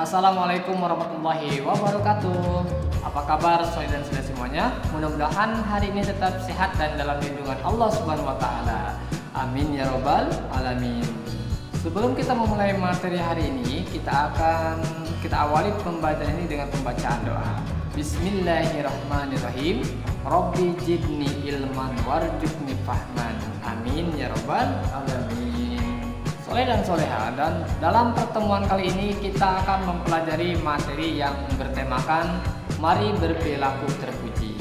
Assalamualaikum warahmatullahi wabarakatuh. Apa kabar saudara dan saudara semuanya? Mudah-mudahan hari ini tetap sehat dan dalam lindungan Allah Subhanahu wa taala. Amin ya robbal alamin. Sebelum kita memulai materi hari ini, kita awali pembacaan ini dengan pembacaan doa. Bismillahirrahmanirrahim. Rabbi jidni ilman warzuqni fahman. Amin ya robbal alamin. Soleh dan soleha, dan dalam pertemuan kali ini kita akan mempelajari materi yang bertemakan mari berperilaku terpuji,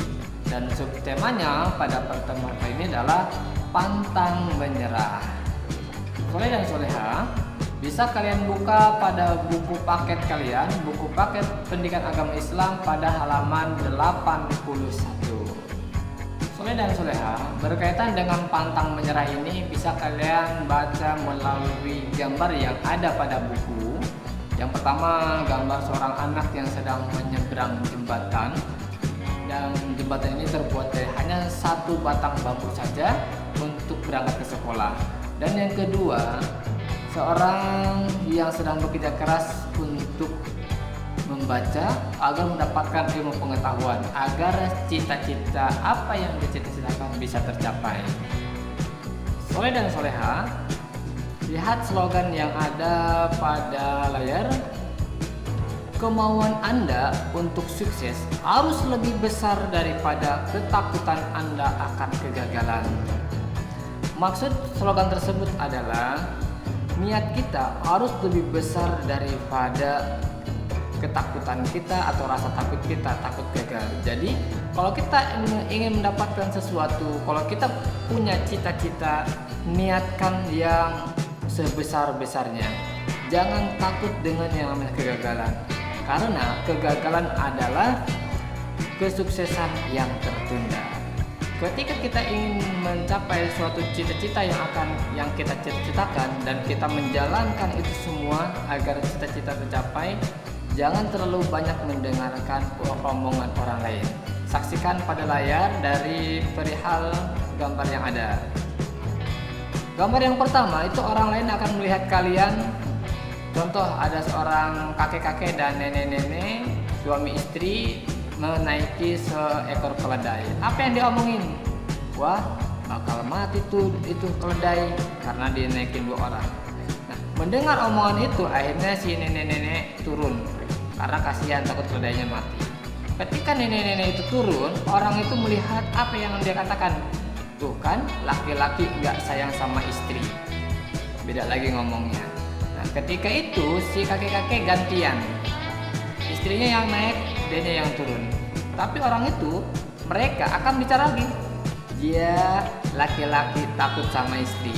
dan subtemanya pada pertemuan kali ini adalah pantang menyerah. Soleh dan soleha, bisa kalian buka pada buku paket kalian, buku paket pendidikan agama Islam pada halaman 81. Soleh dan soleha, berkaitan dengan pantang menyerah ini bisa kalian baca melalui gambar yang ada pada buku. Yang pertama, gambar seorang anak yang sedang menyeberang jembatan, dan jembatan ini terbuat dari hanya satu batang bambu saja untuk berangkat ke sekolah. Dan yang kedua, seorang yang sedang bekerja keras untuk membaca agar mendapatkan ilmu pengetahuan, agar cita-cita apa yang dicita-citakan bisa tercapai. Soleh dan soleha, lihat slogan yang ada pada layar. Kemauan Anda untuk sukses harus lebih besar daripada ketakutan Anda akan kegagalan. Maksud slogan tersebut adalah niat kita harus lebih besar daripada ketakutan kita atau rasa takut kita, takut gagal. Jadi kalau kita ingin mendapatkan sesuatu, kalau kita punya cita-cita, niatkan yang sebesar-besarnya. Jangan takut dengan yang namanya kegagalan, karena kegagalan adalah kesuksesan yang tertunda. Ketika kita ingin mencapai suatu cita-cita yang kita cita-citakan dan kita menjalankan itu semua agar cita-cita tercapai, jangan terlalu banyak mendengarkan omongan orang lain. Saksikan pada layar dari perihal gambar yang ada. Gambar yang pertama itu orang lain akan melihat kalian. Contoh, ada seorang kakek-kakek dan nenek-nenek, suami istri menaiki seekor keledai. Apa yang diomongin? Wah, bakal mati tuh itu keledai karena dinaikin 2 orang. Nah, mendengar omongan itu akhirnya si nenek-nenek turun karena kasihan takut keledainya mati. Ketika nenek-nenek itu turun, orang itu melihat apa yang dia katakan. Tuh kan, laki-laki nggak sayang sama istri. Beda lagi ngomongnya. Nah, ketika itu si kakek-kakek gantian. Istrinya yang naik, dianya yang turun. Tapi orang itu, mereka akan bicara lagi. Dia laki-laki takut sama istri.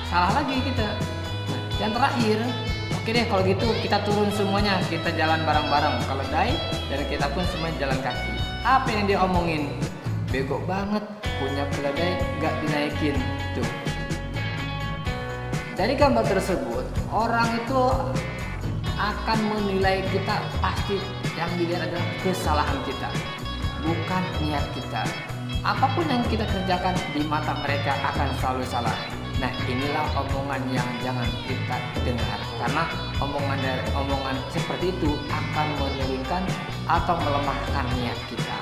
Salah lagi kita. Nah, yang terakhir, oke deh kalau gitu kita turun semuanya, kita jalan bareng-bareng keledai dan kita pun semua jalan kaki. Apa yang dia omongin? Bego banget, punya keledai gak dinaikin. Tuh. Dari gambar tersebut, orang itu akan menilai kita, pasti yang dilihat adalah kesalahan kita, bukan niat kita. Apapun yang kita kerjakan di mata mereka akan selalu salah. Nah, inilah omongan yang jangan kita dengar, karena omongan seperti itu akan menurunkan atau melemahkan niat kita.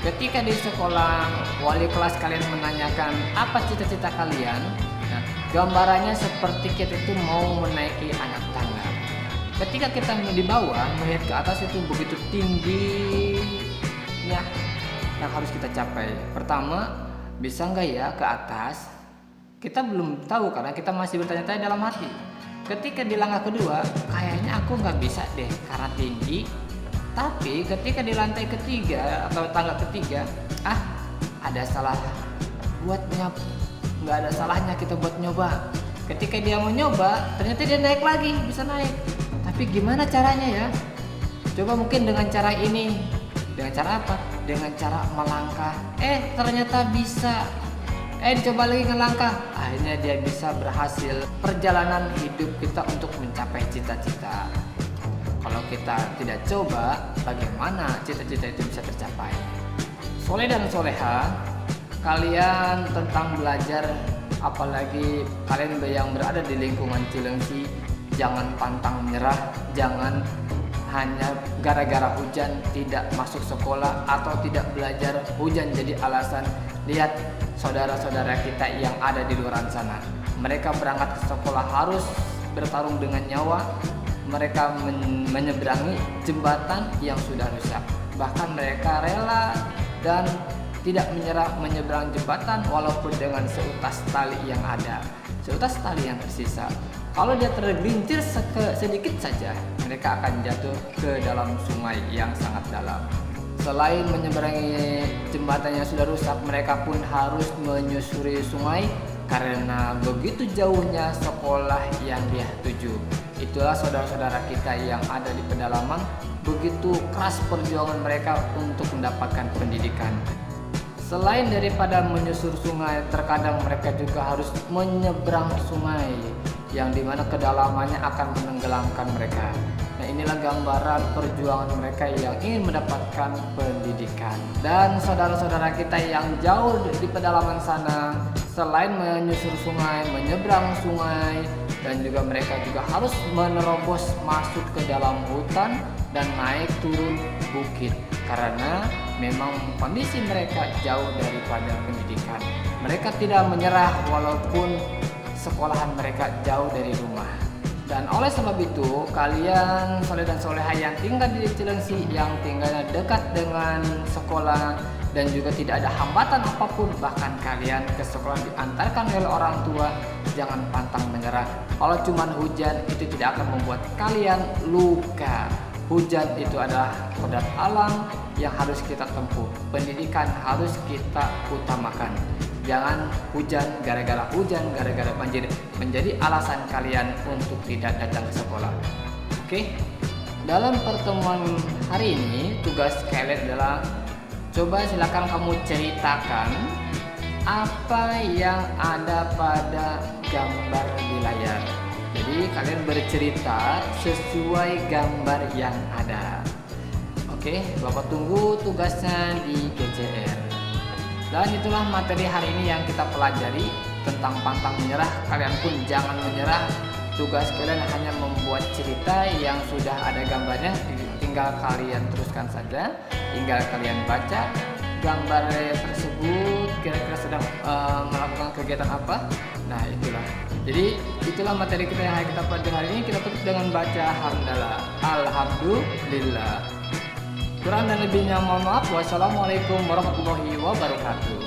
Ketika di sekolah wali kelas kalian menanyakan apa cita-cita kalian, nah, gambarannya seperti kita itu mau menaiki anak tangga. Ketika kita di bawah melihat ke atas itu begitu tingginya yang harus kita capai. Pertama, bisa nggak ya ke atas? Kita belum tahu karena kita masih bertanya-tanya dalam hati. Ketika di langkah kedua, kayaknya aku nggak bisa deh karena tinggi. Tapi ketika di lantai ketiga atau tangga ketiga, ada salah buat nggak ada salahnya kita buat nyoba. Ketika dia mau nyoba, ternyata dia naik lagi, bisa naik. Tapi gimana caranya ya? Coba mungkin dengan cara ini. Dengan cara apa? Dengan cara melangkah. Ternyata bisa. Dicoba lagi ngelangkah. Akhirnya dia bisa berhasil. Perjalanan hidup kita untuk mencapai cita-cita. Kalau kita tidak coba, bagaimana cita-cita itu bisa tercapai? Soleh dan soleha, kalian tentang belajar, apalagi kalian yang berada di lingkungan Cilengsi, jangan pantang menyerah, jangan hanya gara-gara hujan tidak masuk sekolah atau tidak belajar, hujan jadi alasan. Lihat saudara-saudara kita yang ada di luar sana, mereka berangkat ke sekolah harus bertarung dengan nyawa. Mereka menyeberangi jembatan yang sudah rusak, bahkan mereka rela dan tidak menyerah menyeberang jembatan walaupun dengan seutas tali yang ada, seutas tali yang tersisa. Kalau dia tergelincir sedikit saja, mereka akan jatuh ke dalam sungai yang sangat dalam. Selain menyeberangi jembatan yang sudah rusak, mereka pun harus menyusuri sungai karena begitu jauhnya sekolah yang dia tuju. Itulah saudara-saudara kita yang ada di pedalaman, begitu keras perjuangan mereka untuk mendapatkan pendidikan. Selain daripada menyusur sungai, terkadang mereka juga harus menyeberang sungai yang dimana kedalamannya akan menenggelamkan mereka. Nah, inilah gambaran perjuangan mereka yang ingin mendapatkan pendidikan. Dan saudara-saudara kita yang jauh di pedalaman sana, selain menyusur sungai, menyeberang sungai, dan juga mereka juga harus menerobos masuk ke dalam hutan dan naik turun bukit karena memang kondisi mereka jauh daripada pendidikan. Mereka tidak menyerah walaupun sekolahan mereka jauh dari rumah. Dan oleh sebab itu, kalian soleh dan soleha yang tinggal di Cilengsi, yang tinggalnya dekat dengan sekolah dan juga tidak ada hambatan apapun, bahkan kalian ke sekolah diantarkan oleh orang tua, jangan pantang menyerah. Kalau cuman hujan itu tidak akan membuat kalian luka. Hujan itu adalah kodrat alam yang harus kita tempuh. Pendidikan harus kita utamakan. Jangan hujan gara-gara banjir menjadi alasan kalian untuk tidak datang ke sekolah. Oke. Dalam pertemuan hari ini, tugas kalian adalah coba silakan kamu ceritakan apa yang ada pada gambar di layar. Jadi kalian bercerita sesuai gambar yang ada. Oke, Bapak tunggu tugasnya di GCR. Dan itulah materi hari ini yang kita pelajari tentang pantang menyerah. Kalian pun jangan menyerah. Tugas kalian hanya membuat cerita yang sudah ada gambarnya. Tinggal kalian teruskan saja. Tinggal kalian baca gambar tersebut kira-kira sedang melakukan kegiatan apa. Nah itulah. Jadi itulah materi kita yang kita pelajari hari ini. Kita tutup dengan baca hamdalah. Alhamdulillah. Kurang dan lebihnya mohon maaf. Wassalamualaikum warahmatullahi wabarakatuh.